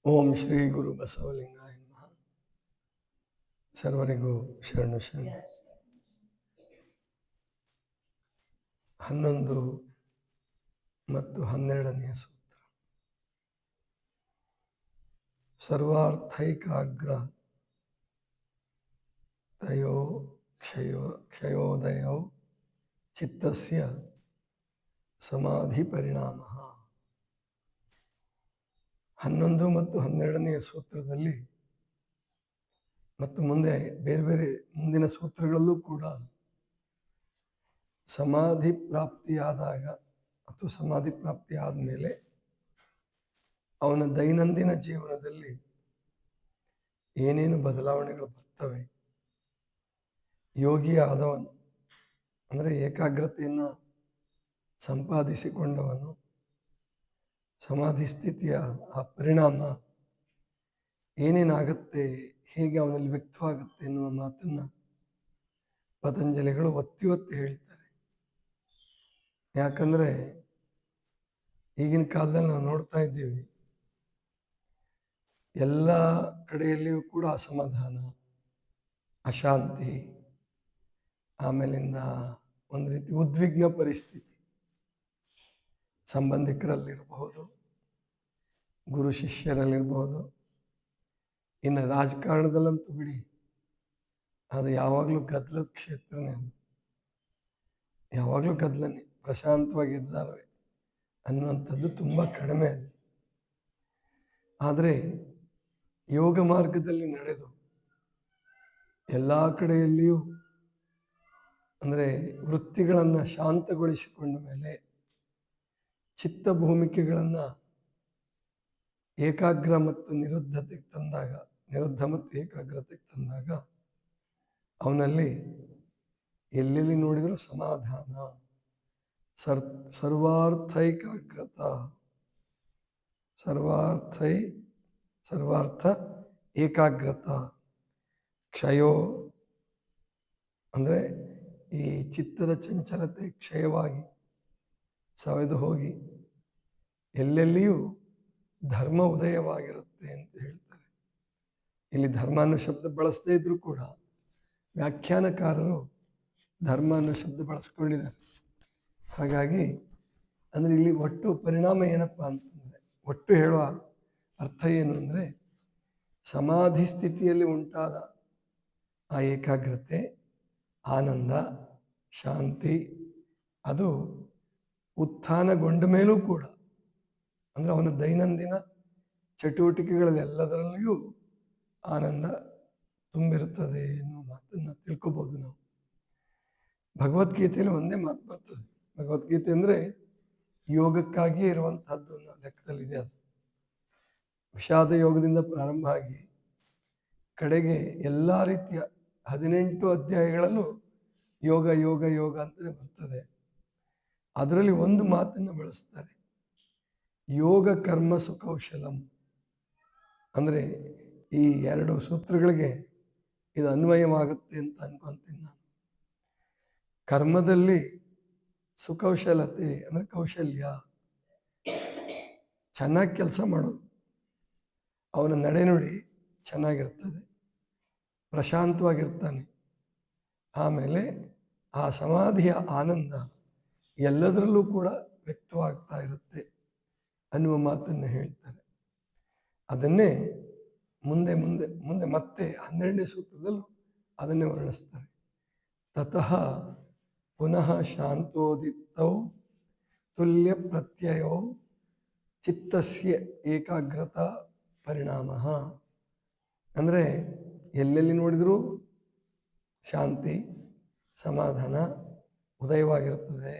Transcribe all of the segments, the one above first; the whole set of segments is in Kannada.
ಓಂ ಶ್ರೀ ಗುರು ಬಸವಲಿಂಗಾಯ ನಮಃ. ಸರ್ವರಿಗೂ ಶರಣು ಶರಣ. 11 ಮತ್ತು 12ನೇ ಸೂತ್ರ. ಸರ್ವಾರ್ಥೈಕಾಗ್ರ ತಯೋ ಕ್ಷಯೋದಯೋ ಚಿತ್ತಸ್ಯ ಸಮಾಧಿ ಪರಿಣಾಮ. 11 ಮತ್ತು 12ನೇ ಸೂತ್ರದಲ್ಲಿ ಮತ್ತು ಮುಂದೆ ಬೇರೆ ಬೇರೆ ಮುಂದಿನ ಸೂತ್ರಗಳಲ್ಲೂ ಕೂಡ ಸಮಾಧಿ ಪ್ರಾಪ್ತಿಯಾದಾಗ ಅಥವಾ ಸಮಾಧಿ ಪ್ರಾಪ್ತಿ ಆದಮೇಲೆ ಅವನ ದೈನಂದಿನ ಜೀವನದಲ್ಲಿ ಏನೇನು ಬದಲಾವಣೆಗಳು ಬರ್ತವೆ, ಯೋಗಿ ಆದವನು ಅಂದರೆ ಏಕಾಗ್ರತೆಯನ್ನು ಸಂಪಾದಿಸಿಕೊಂಡವನು ಸಮಾಧಿ ಸ್ಥಿತಿಯ ಆ ಪರಿಣಾಮ ಏನೇನಾಗುತ್ತೆ, ಹೇಗೆ ಅವನಲ್ಲಿ ವ್ಯಕ್ತವಾಗುತ್ತೆ ಎನ್ನುವ ಮಾತನ್ನು ಪತಂಜಲಿಗಳು ಒತ್ತಿ ಒತ್ತಿ ಹೇಳ್ತಾರೆ. ಯಾಕಂದರೆ ಈಗಿನ ಕಾಲದಲ್ಲಿ ನಾವು ನೋಡ್ತಾ ಇದ್ದೀವಿ, ಎಲ್ಲ ಕಡೆಯಲ್ಲಿಯೂ ಕೂಡ ಅಸಮಾಧಾನ, ಅಶಾಂತಿ, ಆಮೇಲಿಂದ ಒಂದು ರೀತಿ ಉದ್ವಿಗ್ನ ಪರಿಸ್ಥಿತಿ ಸಂಬಂಧಿಕರಲ್ಲಿರಬಹುದು, ಗುರು ಶಿಷ್ಯರಲ್ಲಿರಬಹುದು, ಇನ್ನು ರಾಜಕಾರಣದಲ್ಲಂತೂ ಬಿಡಿ, ಅದು ಯಾವಾಗಲೂ ಗದ್ದಲದ ಕ್ಷೇತ್ರನೇ. ಯಾವಾಗಲೂ ಗದ್ದಲನೇ, ಪ್ರಶಾಂತವಾಗಿದ್ದಾರೆ ಅನ್ನುವಂಥದ್ದು ತುಂಬ ಕಡಿಮೆ. ಆದರೆ ಯೋಗ ಮಾರ್ಗದಲ್ಲಿ ನಡೆದು ಎಲ್ಲ ಕಡೆಯಲ್ಲಿಯೂ ಅಂದರೆ ವೃತ್ತಿಗಳನ್ನು ಶಾಂತಗೊಳಿಸಿಕೊಂಡ ಮೇಲೆ ಚಿತ್ತ ಭೂಮಿಕೆಗಳನ್ನು ಏಕಾಗ್ರ ಮತ್ತು ನಿರುದ್ಧತೆಗೆ ತಂದಾಗ, ನಿರುದ್ಧ ಮತ್ತು ಏಕಾಗ್ರತೆಗೆ ತಂದಾಗ ಅವನಲ್ಲಿ ಎಲ್ಲೆಲ್ಲಿ ನೋಡಿದರೂ ಸಮಾಧಾನ, ಸರ್ವಾರ್ಥೈಕಾಗ್ರತ, ಸರ್ವಾರ್ಥ ಏಕಾಗ್ರತ, ಕ್ಷಯೋ ಅಂದರೆ ಈ ಚಿತ್ತದ ಚಂಚಲತೆ ಕ್ಷಯವಾಗಿ ಸವೆದು ಹೋಗಿ ಎಲ್ಲೆಲ್ಲಿಯೂ ಧರ್ಮ ಉದಯವಾಗಿರುತ್ತೆ ಅಂತ ಹೇಳ್ತಾರೆ. ಇಲ್ಲಿ ಧರ್ಮ ಅನ್ನೋ ಶಬ್ದ ಬಳಸದೇ ಇದ್ರೂ ಕೂಡ ವ್ಯಾಖ್ಯಾನಕಾರರು ಧರ್ಮ ಅನ್ನೋ ಶಬ್ದ ಬಳಸ್ಕೊಂಡಿದ್ದಾರೆ. ಹಾಗಾಗಿ ಅಂದರೆ ಇಲ್ಲಿ ಒಟ್ಟು ಪರಿಣಾಮ ಏನಪ್ಪ ಅಂತಂದರೆ, ಒಟ್ಟು ಹೇಳುವ ಅರ್ಥ ಏನು ಅಂದರೆ, ಸಮಾಧಿ ಸ್ಥಿತಿಯಲ್ಲಿ ಉಂಟಾದ ಆ ಏಕಾಗ್ರತೆ, ಆನಂದ, ಶಾಂತಿ ಅದು ಉತ್ಥಾನಗೊಂಡ ಮೇಲೂ ಕೂಡ ಅಂದರೆ ಅವನ ದೈನಂದಿನ ಚಟುವಟಿಕೆಗಳಲ್ಲಿ ಎಲ್ಲದರಲ್ಲಿಯೂ ಆನಂದ ತುಂಬಿರುತ್ತದೆ ಎನ್ನುವ ಮಾತನ್ನು ತಿಳ್ಕೊಬೋದು ನಾವು. ಭಗವದ್ಗೀತೆಯಲ್ಲಿ ಒಂದೇ ಮಾತು ಬರ್ತದೆ. ಭಗವದ್ಗೀತೆ ಅಂದರೆ ಯೋಗಕ್ಕಾಗಿಯೇ ಇರುವಂತಹದ್ದು ಅನ್ನೋ ಲೆಕ್ಕದಲ್ಲಿದೆ. ಅದು ವಿಷಾದ ಯೋಗದಿಂದ ಪ್ರಾರಂಭ ಆಗಿ ಕಡೆಗೆ ಎಲ್ಲ ರೀತಿಯ 18 ಅಧ್ಯಾಯಗಳಲ್ಲೂ ಯೋಗ ಯೋಗ ಯೋಗ ಅಂತಲೇ ಬರ್ತದೆ. ಅದರಲ್ಲಿ ಒಂದು ಮಾತನ್ನು ಬಳಸ್ತಾರೆ, ಯೋಗ ಕರ್ಮ ಸುಕೌಶಲಂ. ಅಂದರೆ ಈ 2 ಸೂತ್ರಗಳಿಗೆ ಇದು ಅನ್ವಯವಾಗುತ್ತೆ ಅಂತ ಅನ್ಕೊಂತೀನಿ ನಾನು. ಕರ್ಮದಲ್ಲಿ ಸುಕೌಶಲತೆ ಅಂದರೆ ಕೌಶಲ್ಯ, ಚೆನ್ನಾಗಿ ಕೆಲಸ ಮಾಡೋದು, ಅವನ ನಡೆನುಡಿ ಚೆನ್ನಾಗಿರ್ತದೆ, ಪ್ರಶಾಂತವಾಗಿರ್ತಾನೆ. ಆಮೇಲೆ ಆ ಸಮಾಧಿಯ ಆನಂದ ಎಲ್ಲದರಲ್ಲೂ ಕೂಡ ವ್ಯಕ್ತವಾಗ್ತಾ ಇರುತ್ತೆ ಅನ್ನುವ ಮಾತನ್ನು ಹೇಳ್ತಾರೆ. ಅದನ್ನೇ ಮುಂದೆ ಮುಂದೆ ಮುಂದೆ ಮತ್ತೆ 12ನೇ ಸೂತ್ರದಲ್ಲೂ ಅದನ್ನೇ ವರ್ಣಿಸ್ತಾರೆ. ತತಃ ಪುನಃ ಶಾಂತೋದಿತೌ ತುಲ್ಯ ಪ್ರತ್ಯಯೋ ಚಿತ್ತಸ್ಯ ಏಕಾಗ್ರತಾ ಪರಿಣಾಮ. ಅಂದರೆ ಎಲ್ಲೆಲ್ಲಿ ನೋಡಿದರೂ ಶಾಂತಿ, ಸಮಾಧಾನ ಉದಯವಾಗಿರುತ್ತದೆ.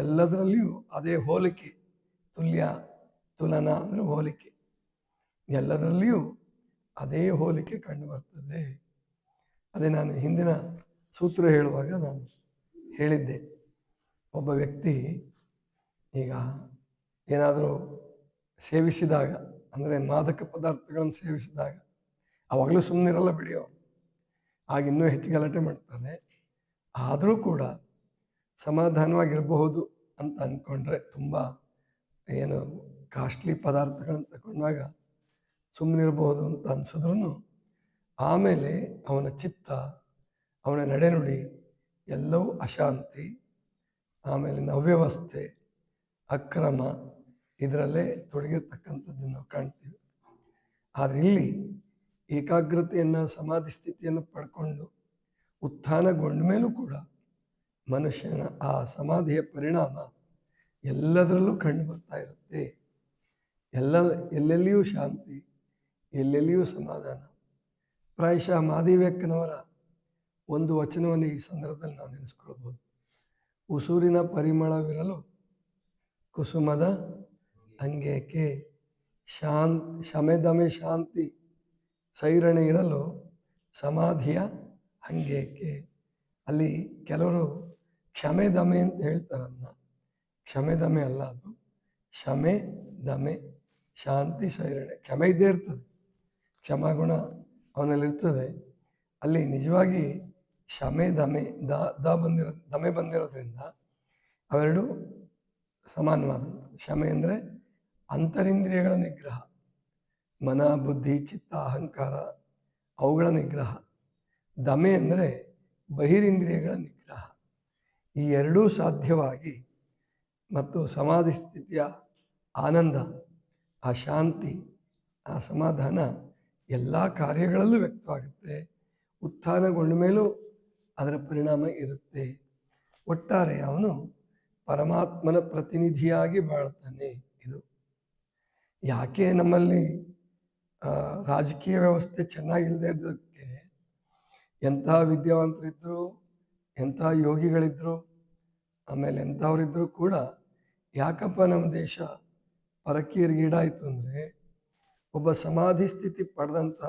ಎಲ್ಲದರಲ್ಲಿಯೂ ಅದೇ ಹೋಲಿಕೆ, ತುಲ್ಯ, ತುಲನ ಅಂದರೆ ಹೋಲಿಕೆ, ಎಲ್ಲದರಲ್ಲಿಯೂ ಅದೇ ಹೋಲಿಕೆ ಕಂಡು ಬರ್ತದೆ. ಅದೇ ನಾನು ಹಿಂದಿನ ಸೂತ್ರ ಹೇಳುವಾಗ ನಾನು ಹೇಳಿದ್ದೆ, ಒಬ್ಬ ವ್ಯಕ್ತಿ ಈಗ ಏನಾದರೂ ಸೇವಿಸಿದಾಗ ಅಂದರೆ ಮಾದಕ ಪದಾರ್ಥಗಳನ್ನು ಸೇವಿಸಿದಾಗ ಆವಾಗಲೂ ಸುಮ್ಮನಿರಲ್ಲ ಬಿಡಿ, ಅವರು ಆಗ ಇನ್ನೂ ಹೆಚ್ಚು ಗಲಾಟೆ ಮಾಡ್ತಾನೆ. ಆದರೂ ಕೂಡ ಸಮಾಧಾನವಾಗಿರಬಹುದು ಅಂತ ಅಂದ್ಕೊಂಡ್ರೆ ತುಂಬ ಏನು ಕಾಸ್ಟ್ಲಿ ಪದಾರ್ಥಗಳನ್ನು ತಗೊಂಡಾಗ ಸುಮ್ಮನಿರ್ಬೋದು ಅಂತ ಅನ್ಸಿದ್ರು ಆಮೇಲೆ ಅವನ ಚಿತ್ತ, ಅವನ ನಡೆನುಡಿ ಎಲ್ಲವೂ ಅಶಾಂತಿ, ಆಮೇಲೆ ಅವ್ಯವಸ್ಥೆ, ಅಕ್ರಮ ಇದರಲ್ಲೇ ತೊಡಗಿರ್ತಕ್ಕಂಥದ್ದನ್ನು ನಾವು ಕಾಣ್ತೀವಿ. ಆದರೆ ಇಲ್ಲಿ ಏಕಾಗ್ರತೆಯನ್ನು, ಸಮಾಧಿ ಸ್ಥಿತಿಯನ್ನು ಪಡ್ಕೊಂಡು ಉತ್ಥಾನಗೊಂಡ ಮೇಲೂ ಕೂಡ ಮನುಷ್ಯನ ಆ ಸಮಾಧಿಯ ಪರಿಣಾಮ ಎಲ್ಲದರಲ್ಲೂ ಕಂಡು ಬರ್ತಾ ಇರುತ್ತೆ. ಎಲ್ಲೆಲ್ಲಿಯೂ ಶಾಂತಿ, ಎಲ್ಲೆಲ್ಲಿಯೂ ಸಮಾಧಾನ. ಪ್ರಾಯಶಃ ಮಾದಿವ್ಯಕ್ಕನವರ ಒಂದು ವಚನವನ್ನು ಈ ಸಂದರ್ಭದಲ್ಲಿ ನಾವು ನೆನೆಸ್ಕೊಳ್ಬೋದು. ಉಸೂರಿನ ಪರಿಮಳವಿರಲು ಕುಸುಮದ ಅಂಗೇಕೆ, ಶಮೆದಮೆ ಶಾಂತಿ ಸೈರಣೆ ಇರಲು ಸಮಾಧಿಯ ಅಂಗೇಕೆ. ಅಲ್ಲಿ ಕೆಲವರು ಕ್ಷಮೆ ದಮೆ ಅಂತ ಹೇಳ್ತಾರೆ. ಅದನ್ನ ಕ್ಷಮೆ ದಮೆ ಅಲ್ಲ, ಅದು ಶಮೆ ದಮೆ ಶಾಂತಿ ಸೈರಣೆ. ಕ್ಷಮೆ ಇದ್ದೇ ಇರ್ತದೆ, ಕ್ಷಮಾಗುಣ ಅವನಲ್ಲಿರ್ತದೆ. ಅಲ್ಲಿ ನಿಜವಾಗಿ ಶಮೆ ದಮೆ ದಮೆ ಬಂದಿರೋದ್ರಿಂದ ಅವೆರಡು ಸಮಾನವಾದ. ಶಮೆ ಅಂದರೆ ಅಂತರಿಂದ್ರಿಯಗಳ ನಿಗ್ರಹ, ಮನ, ಬುದ್ಧಿ, ಚಿತ್ತ, ಅಹಂಕಾರ ಅವುಗಳ ನಿಗ್ರಹ. ದಮೆ ಅಂದರೆ ಬಹಿರಿಂದ್ರಿಯಗಳ ನಿಗ್ರಹ. ಈ ಎರಡೂ ಸಾಧ್ಯವಾಗಿ ಮತ್ತು ಸಮಾಧಿ ಸ್ಥಿತಿಯ ಆನಂದ, ಆ ಶಾಂತಿ, ಆ ಸಮಾಧಾನ ಎಲ್ಲ ಕಾರ್ಯಗಳಲ್ಲೂ ವ್ಯಕ್ತವಾಗುತ್ತೆ. ಉತ್ಥಾನಗೊಂಡ ಮೇಲೂ ಅದರ ಪರಿಣಾಮ ಇರುತ್ತೆ. ಒಟ್ಟಾರೆ ಅವನು ಪರಮಾತ್ಮನ ಪ್ರತಿನಿಧಿಯಾಗಿ ಬಾಳ್ತಾನೆ. ಇದು ಯಾಕೆ ನಮ್ಮಲ್ಲಿ ರಾಜಕೀಯ ವ್ಯವಸ್ಥೆ ಚೆನ್ನಾಗಿಲ್ಲದೆ ಇರೋದಕ್ಕೆ, ಎಂಥ ವಿದ್ಯಾವಂತರಿದ್ದರು, ಎಂಥ ಯೋಗಿಗಳಿದ್ರು, ಆಮೇಲೆ ಎಂಥವರಿದ್ದರೂ ಕೂಡ ಯಾಕಪ್ಪ ನಮ್ಮ ದೇಶ ಪರಕೀರ್ಗೀಡಾಯಿತು ಅಂದರೆ, ಒಬ್ಬ ಸಮಾಧಿ ಸ್ಥಿತಿ ಪಡೆದಂಥ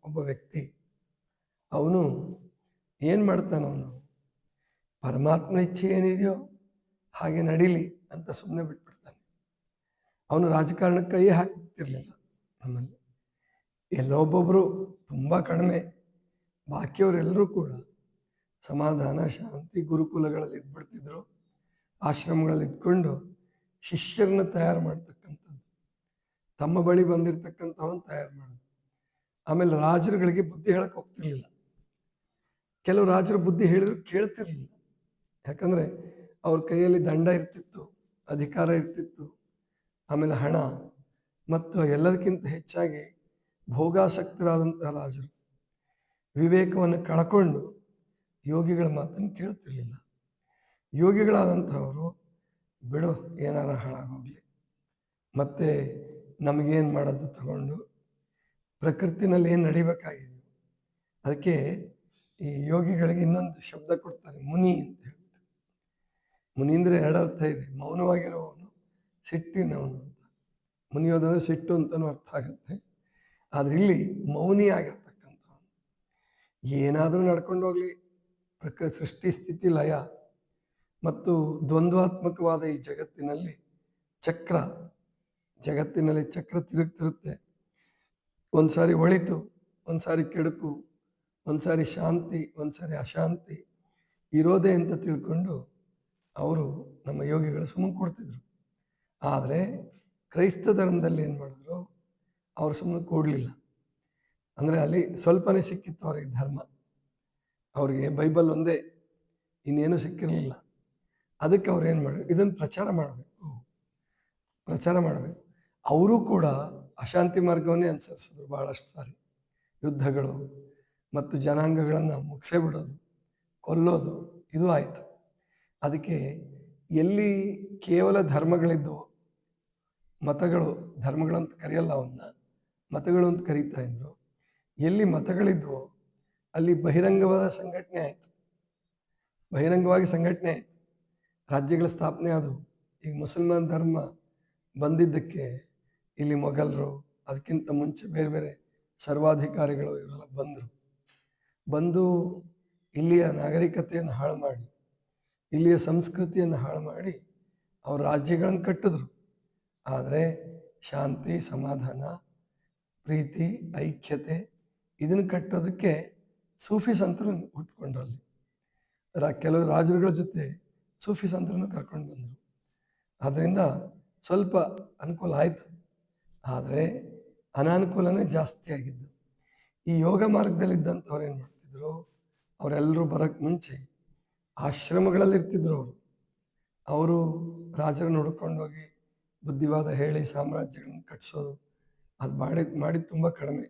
ಒಬ್ಬ ವ್ಯಕ್ತಿ ಅವನು ಏನು ಮಾಡ್ತಾನೆ, ಅವನು ಪರಮಾತ್ಮನ ಇಚ್ಛೆ ಏನಿದೆಯೋ ಹಾಗೆ ನಡೀಲಿ ಅಂತ ಸುಮ್ಮನೆ ಬಿಟ್ಬಿಡ್ತಾನೆ. ಅವನು ರಾಜಕಾರಣಕ್ಕೆ ಕೈ ಹಾಕ್ತಿರ್ಲಿಲ್ಲ. ನಮ್ಮಲ್ಲಿ ಎಲ್ಲೊಬ್ಬೊಬ್ಬರು ತುಂಬ ಕಡಿಮೆ, ಬಾಕಿಯವರೆಲ್ಲರೂ ಕೂಡ ಸಮಾಧಾನ, ಶಾಂತಿ, ಗುರುಕುಲಗಳಲ್ಲಿ ಇದ್ಬಿಡ್ತಿದ್ರು. ಆಶ್ರಮಗಳಲ್ಲಿ ಇದ್ಕೊಂಡು ಶಿಷ್ಯರನ್ನ ತಯಾರು ಮಾಡ್ತಕ್ಕಂಥದ್ದು, ತಮ್ಮ ಬಳಿ ಬಂದಿರತಕ್ಕಂಥವನ್ನ ತಯಾರು ಮಾಡೋದು. ಆಮೇಲೆ ರಾಜರುಗಳಿಗೆ ಬುದ್ಧಿ ಹೇಳಕ್ಕೆ ಹೋಗ್ತಿರ್ಲಿಲ್ಲ. ಕೆಲವು ರಾಜರು ಬುದ್ಧಿ ಹೇಳಿದ್ರು ಕೇಳ್ತಿರ್ಲಿಲ್ಲ. ಯಾಕಂದರೆ ಅವ್ರ ಕೈಯಲ್ಲಿ ದಂಡ ಇರ್ತಿತ್ತು, ಅಧಿಕಾರ ಇರ್ತಿತ್ತು, ಆಮೇಲೆ ಹಣ, ಮತ್ತು ಎಲ್ಲದಕ್ಕಿಂತ ಹೆಚ್ಚಾಗಿ ಭೋಗಾಸಕ್ತರಾದಂತಹ ರಾಜರು ವಿವೇಕವನ್ನು ಕಳ್ಕೊಂಡು ಯೋಗಿಗಳ ಮಾತನ್ನು ಕೇಳ್ತಿರ್ಲಿಲ್ಲ. ಯೋಗಿಗಳಾದಂಥವರು ಬಿಡು, ಏನಾರ ಹಾಳಾಗೋಗ್ಲಿ, ಮತ್ತೆ ನಮಗೇನು ಮಾಡೋದು ತಗೊಂಡು ಪ್ರಕೃತಿನಲ್ಲಿ ಏನು ನಡಿಬೇಕಾಗಿದೆ. ಅದಕ್ಕೆ ಈ ಯೋಗಿಗಳಿಗೆ ಇನ್ನೊಂದು ಶಬ್ದ ಕೊಡ್ತಾರೆ, ಮುನಿ ಅಂತ ಹೇಳ್ಬಿಟ್ಟು. ಮುನಿ ಅಂದರೆ ಎರಡು ಅರ್ಥ ಇದೆ. ಮೌನವಾಗಿರುವವನು, ಸಿಟ್ಟಿನವನು ಅಂತ. ಮುನಿಯೋದಂದ್ರೆ ಸಿಟ್ಟು ಅಂತಲೂ ಅರ್ಥ ಆಗುತ್ತೆ. ಆದರೆ ಇಲ್ಲಿ ಮೌನಿ ಆಗಿರ್ತಕ್ಕಂಥವನು. ಏನಾದರೂ ನಡ್ಕೊಂಡು ಹೋಗ್ಲಿ, ಸೃಷ್ಟಿ ಸ್ಥಿತಿ ಲಯ ಮತ್ತು ದ್ವಂದ್ವಾತ್ಮಕವಾದ ಈ ಜಗತ್ತಿನಲ್ಲಿ ಚಕ್ರ ತಿರುಗ್ತಿರುತ್ತೆ. ಒಂದ್ಸಾರಿ ಒಳಿತು, ಒಂದ್ಸಾರಿ ಕೆಡುಕು, ಒಂದ್ಸಾರಿ ಶಾಂತಿ, ಒಂದ್ಸಾರಿ ಅಶಾಂತಿ ಇರೋದೇ ಅಂತ ತಿಳ್ಕೊಂಡು ಅವರು ನಮ್ಮ ಯೋಗಿಗಳು ಸುಮ್ಮನೆ ಕೊಡ್ತಿದ್ರು. ಆದರೆ ಕ್ರೈಸ್ತ ಧರ್ಮದಲ್ಲಿ ಏನು ಮಾಡಿದ್ರು, ಅವರು ಸುಮ್ಮನೆ ಕೊಡಲಿಲ್ಲ. ಅಂದರೆ ಅಲ್ಲಿ ಸ್ವಲ್ಪನೇ ಸಿಕ್ಕಿತ್ತು ಅವರಿಗೆ ಧರ್ಮ. ಅವರಿಗೆ ಬೈಬಲ್ ಒಂದೇ, ಇನ್ನೇನು ಸಿಕ್ಕಿರಲಿಲ್ಲ. ಅದಕ್ಕೆ ಅವ್ರು ಏನು ಮಾಡಿದ್ರು, ಇದನ್ನು ಪ್ರಚಾರ ಮಾಡಬೇಕು. ಅವರು ಕೂಡ ಅಶಾಂತಿ ಮಾರ್ಗವನ್ನೇ ಅನುಸರಿಸಿದ್ರು. ಭಾಳಷ್ಟು ಸಾರಿ ಯುದ್ಧಗಳು ಮತ್ತು ಜನಾಂಗಗಳನ್ನು ಮುಗಿಸೇ ಬಿಡೋದು, ಕೊಲ್ಲೋದು, ಇದು ಆಯಿತು. ಅದಕ್ಕೆ ಎಲ್ಲಿ ಕೇವಲ ಧರ್ಮಗಳಿದ್ದವು, ಧರ್ಮಗಳು ಅಂತ ಕರೆಯಲ್ಲ, ಅವನ್ನ ಮತಗಳು ಅಂತ ಕರೀತಾ ಇದ್ರು. ಎಲ್ಲಿ ಮತಗಳಿದ್ವೋ ಅಲ್ಲಿ ಬಹಿರಂಗವಾದ ಸಂಘಟನೆ ಆಯಿತು, ಬಹಿರಂಗವಾಗಿ ಸಂಘಟನೆ ಆಯಿತು, ರಾಜ್ಯಗಳ ಸ್ಥಾಪನೆ ಆದವು. ಈಗ ಮುಸಲ್ಮಾನ್ ಧರ್ಮ ಬಂದಿದ್ದಕ್ಕೆ ಇಲ್ಲಿ ಮೊಘಲರು, ಅದಕ್ಕಿಂತ ಮುಂಚೆ ಬೇರೆ ಬೇರೆ ಸರ್ವಾಧಿಕಾರಿಗಳು ಇವರೆಲ್ಲ ಬಂದು ಇಲ್ಲಿಯ ನಾಗರಿಕತೆಯನ್ನು ಹಾಳು ಮಾಡಿ, ಇಲ್ಲಿಯ ಸಂಸ್ಕೃತಿಯನ್ನು ಹಾಳು ಮಾಡಿ ಅವ್ರ ರಾಜ್ಯಗಳನ್ನು ಕಟ್ಟಿದ್ರು. ಆದರೆ ಶಾಂತಿ, ಸಮಾಧಾನ, ಪ್ರೀತಿ, ಐಕ್ಯತೆ ಇದನ್ನು ಕಟ್ಟೋದಕ್ಕೆ ಸೂಫಿ ಸಂತರು ಹುಟ್ಕೊಂಡ್ರಲ್ಲಿ. ಕೆಲವು ರಾಜರುಗಳ ಜೊತೆ ಸೂಫಿ ಸಂತರನ್ನು ಕರ್ಕೊಂಡು ಬಂದರು. ಆದ್ದರಿಂದ ಸ್ವಲ್ಪ ಅನುಕೂಲ ಆಯಿತು. ಆದರೆ ಅನಾನುಕೂಲನೇ ಜಾಸ್ತಿ ಆಗಿದ್ದು. ಈ ಯೋಗ ಮಾರ್ಗದಲ್ಲಿದ್ದಂಥವ್ರು ಏನು ಮಾಡ್ತಿದ್ರು, ಅವರೆಲ್ಲರೂ ಬರೋಕ್ಕೆ ಮುಂಚೆ ಆಶ್ರಮಗಳಲ್ಲಿ ಇರ್ತಿದ್ರು. ಅವರು ರಾಜರನ್ನು ಹುಡ್ಕೊಂಡೋಗಿ ಬುದ್ಧಿವಾದ ಹೇಳಿ ಸಾಮ್ರಾಜ್ಯಗಳನ್ನು ಕಟ್ಟಿಸೋದು ಅದು ಮಾಡಿದ್ದು ತುಂಬ ಕಡಿಮೆ.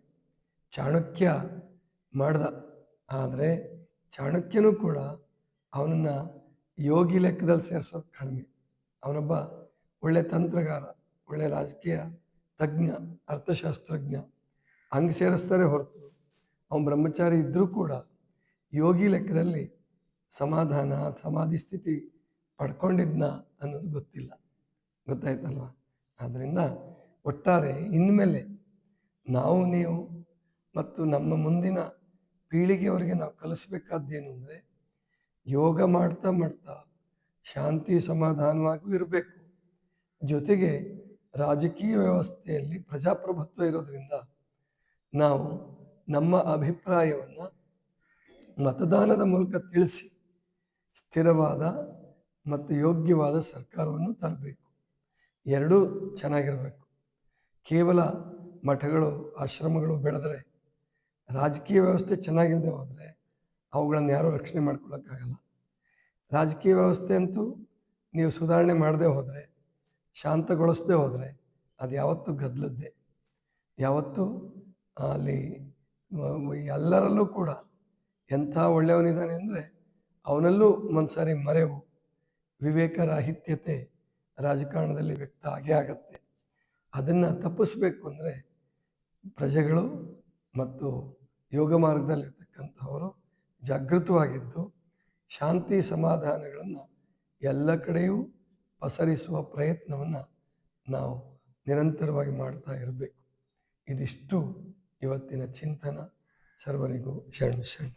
ಚಾಣಕ್ಯ ಮಾಡ್ದ, ಆದರೆ ಚಾಣಕ್ಯನೂ ಕೂಡ ಅವನನ್ನು ಯೋಗಿ ಲೆಕ್ಕದಲ್ಲಿ ಸೇರಿಸೋದು ಕಡಿಮೆ. ಅವನೊಬ್ಬ ಒಳ್ಳೆ ತಂತ್ರಗಾರ, ಒಳ್ಳೆ ರಾಜಕೀಯ ತಜ್ಞ, ಅರ್ಥಶಾಸ್ತ್ರಜ್ಞ, ಹಂಗೆ ಸೇರಿಸ್ತಾರೆ ಹೊರತು ಅವನು ಬ್ರಹ್ಮಚಾರಿ ಇದ್ದರೂ ಕೂಡ ಯೋಗಿ ಲೆಕ್ಕದಲ್ಲಿ ಸಮಾಧಾನ ಸಮಾಧಿ ಸ್ಥಿತಿ ಪಡ್ಕೊಂಡಿದ್ನ ಅನ್ನೋದು ಗೊತ್ತಿಲ್ಲ. ಗೊತ್ತಾಯ್ತಲ್ವ? ಆದ್ದರಿಂದ ಒಟ್ಟಾರೆ ಇನ್ಮೇಲೆ ನಾವು ನೀವು ಮತ್ತು ನಮ್ಮ ಮುಂದಿನ ಪೀಳಿಗೆಯವರಿಗೆ ನಾವು ಕಲಿಸ್ಬೇಕಾದ್ದೇನು ಅಂದರೆ, ಯೋಗ ಮಾಡ್ತಾ ಮಾಡ್ತಾ ಶಾಂತಿ ಸಮಾಧಾನವಾಗೂ ಇರಬೇಕು. ಜೊತೆಗೆ ರಾಜಕೀಯ ವ್ಯವಸ್ಥೆಯಲ್ಲಿ ಪ್ರಜಾಪ್ರಭುತ್ವ ಇರೋದ್ರಿಂದ ನಾವು ನಮ್ಮ ಅಭಿಪ್ರಾಯವನ್ನು ಮತದಾನದ ಮೂಲಕ ತಿಳಿಸಿ ಸ್ಥಿರವಾದ ಮತ್ತು ಯೋಗ್ಯವಾದ ಸರ್ಕಾರವನ್ನು ತರಬೇಕು. ಎರಡೂ ಚೆನ್ನಾಗಿರಬೇಕು. ಕೇವಲ ಮಠಗಳು ಆಶ್ರಮಗಳು ಬೆಳೆದರೆ, ರಾಜಕೀಯ ವ್ಯವಸ್ಥೆ ಚೆನ್ನಾಗಿಲ್ಲದೆ ಹೋದರೆ ಅವುಗಳನ್ನು ಯಾರೂ ರಕ್ಷಣೆ ಮಾಡ್ಕೊಳ್ಳೋಕ್ಕಾಗಲ್ಲ. ರಾಜಕೀಯ ವ್ಯವಸ್ಥೆ ಅಂತೂ ನೀವು ಸುಧಾರಣೆ ಮಾಡದೆ ಹೋದರೆ, ಶಾಂತಗೊಳಿಸದೆ ಹೋದರೆ ಅದು ಯಾವತ್ತೂ ಗದ್ದಲದ್ದೇ. ಯಾವತ್ತೂ ಅಲ್ಲಿ ಎಲ್ಲರಲ್ಲೂ ಕೂಡ ಎಂಥ ಒಳ್ಳೆಯವನಿದ್ದಾನೆ ಅಂದರೆ ಅವನಲ್ಲೂ ಒಂದ್ಸಾರಿ ಮರೆವು, ವಿವೇಕರಾಹಿತ್ಯತೆ ರಾಜಕಾರಣದಲ್ಲಿ ವ್ಯಕ್ತ ಆಗೇ ಆಗತ್ತೆ. ಅದನ್ನು ತಪ್ಪಿಸ್ಬೇಕು ಅಂದರೆ ಪ್ರಜೆಗಳು ಮತ್ತು ಯೋಗ ಮಾರ್ಗದಲ್ಲಿರ್ತಕ್ಕಂಥವರು ಜಾಗೃತವಾಗಿದ್ದು ಶಾಂತಿ ಸಮಾಧಾನಗಳನ್ನು ಎಲ್ಲ ಕಡೆಯೂ ಪಸರಿಸುವ ಪ್ರಯತ್ನವನ್ನು ನಾವು ನಿರಂತರವಾಗಿ ಮಾಡ್ತಾ ಇರಬೇಕು. ಇದಿಷ್ಟು ಇವತ್ತಿನ ಚಿಂತನ. ಸರ್ವರಿಗೂ ಶರಣ ಶರಣ.